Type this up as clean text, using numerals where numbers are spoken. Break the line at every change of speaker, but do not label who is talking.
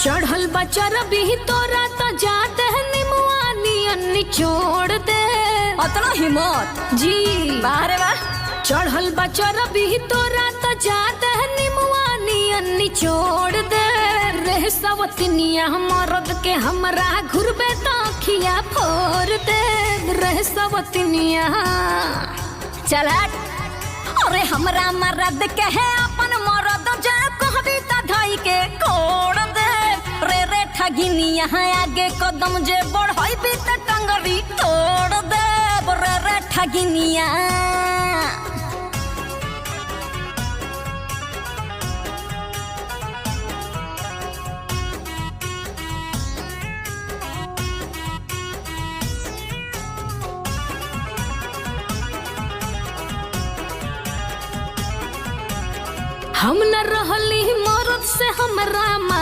चढ़ल बचर भी तोरा तो जाते है निमुआ नियन निचोड़ दे।
अतना हिम्मत
जी
बाहरे वाह।
चढ़ल बचर भी तोरा तो जाते है निमुआ नियन निचोड़ दे। रे सवतनिया मरद के हमरा घुरबे तो खिया फोड़ दे। रे सवतनिया
चल हट। अरे हमरा मरद के है अपन मरद जे कहबी त धई के कोड़ दे। रे रे ठगिनिया आगे कदम जे बढ़ाई त टंगरी तोड़ दे। रे रे ठगिनिया
हम न रहली मरद से हमरा